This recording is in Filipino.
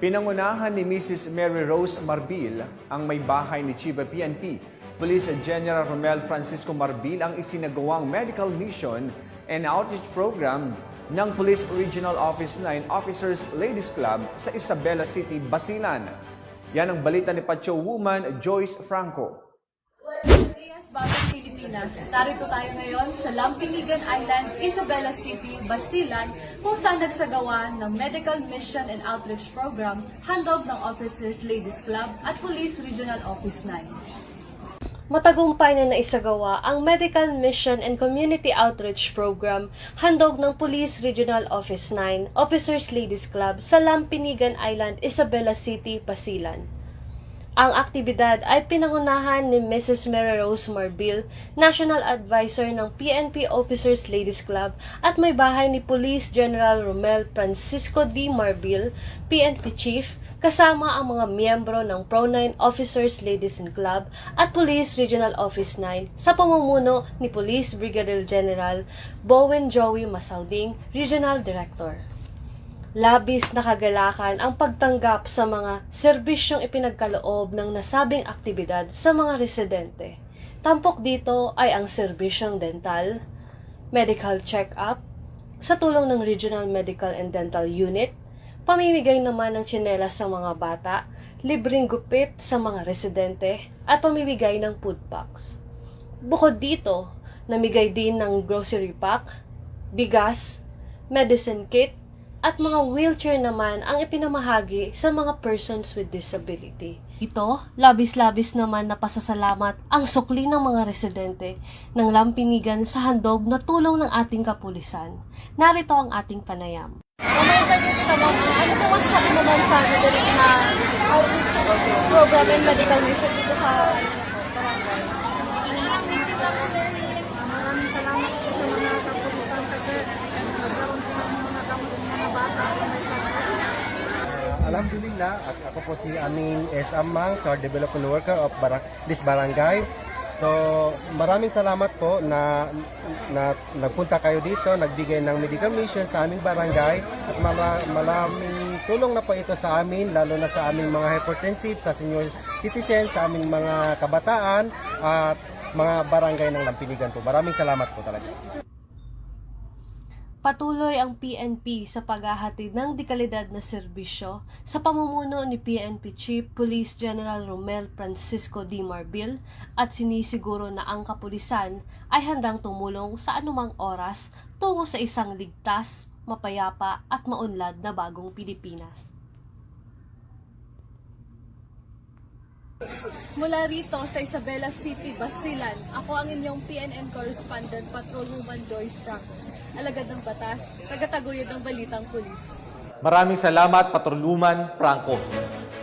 Pinangunahan ni Mrs. Mary Rose Marbil ang may bahay ni Chief PNP. Police General Romel Francisco Marbil ang isinagawang medical mission and outreach program ng Police Regional Office 9 Officers Ladies Club sa Isabela City, Basilan. Yan ang balita ni Pacho Woman Joyce Franco. Bagong Pilipinas, narito tayo ngayon sa Lampinigan Island, Isabela City, Basilan, kung saan nagsagawa ng Medical Mission and Outreach Program, handog ng Officers Ladies Club at Police Regional Office 9. Matagumpay na naisagawa ang Medical Mission and Community Outreach Program, handog ng Police Regional Office 9, Officers Ladies Club sa Lampinigan Island, Isabela City, Basilan. Ang aktibidad ay pinangunahan ni Mrs. Mary Rose Marbil, National Advisor ng PNP Officers Ladies Club at may bahay ni Police General Romel Francisco D. Marbil, PNP Chief, kasama ang mga miyembro ng Pro-9 Officers Ladies and Club at Police Regional Office 9 sa pamumuno ni Police Brigadier General Bowen Joey Masauding, Regional Director. Labis na kagalakan ang pagtanggap sa mga serbisyong ipinagkaloob ng nasabing aktibidad sa mga residente. Tampok dito ay ang serbisyong dental, medical check-up, sa tulong ng Regional Medical and Dental Unit, pamimigay naman ng tsinelas sa mga bata, libreng gupit sa mga residente, at pamimigay ng food packs. Bukod dito, namigay din ng grocery pack, bigas, medicine kit, at mga wheelchair naman ang ipinamahagi sa mga persons with disability. Ito, labis-labis naman na pasasalamat ang sukli ng mga residente ng Lampinigan sa handog na tulong ng ating kapulisan. Narito ang ating panayam. May interview kita ma'am, ano po masasabi mo ma'am sa nagalit na outreach program and medical mission dito sa barangay? Maraming salamat po sa mga kapulisan kasi nagkaroon po ng mga mga bata na may sakit. Alhamdulillah, ako po si Amin S. Amang, Child Development Worker of this barangay. So, maraming salamat po na nagpunta kayo dito, nagbigay ng medical mission sa aming barangay at maraming tulong na po ito sa amin, lalo na sa aming mga hypertensive, sa senior citizens, sa aming mga kabataan at mga barangay ng Lampinigan po. Maraming salamat po talaga. Patuloy ang PNP sa paghahatid ng dekalidad na serbisyo sa pamumuno ni PNP Chief Police General Romel Francisco D. Marbil at sinisiguro na ang kapulisan ay handang tumulong sa anumang oras tungo sa isang ligtas, mapayapa at maunlad na bagong Pilipinas. Mula rito sa Isabela City, Basilan, ako ang inyong PNN correspondent, Patrolwoman Joyce Franco. Alagad ng batas, tagataguyod ng balitang pulis. Maraming salamat, Patrolwoman Franco.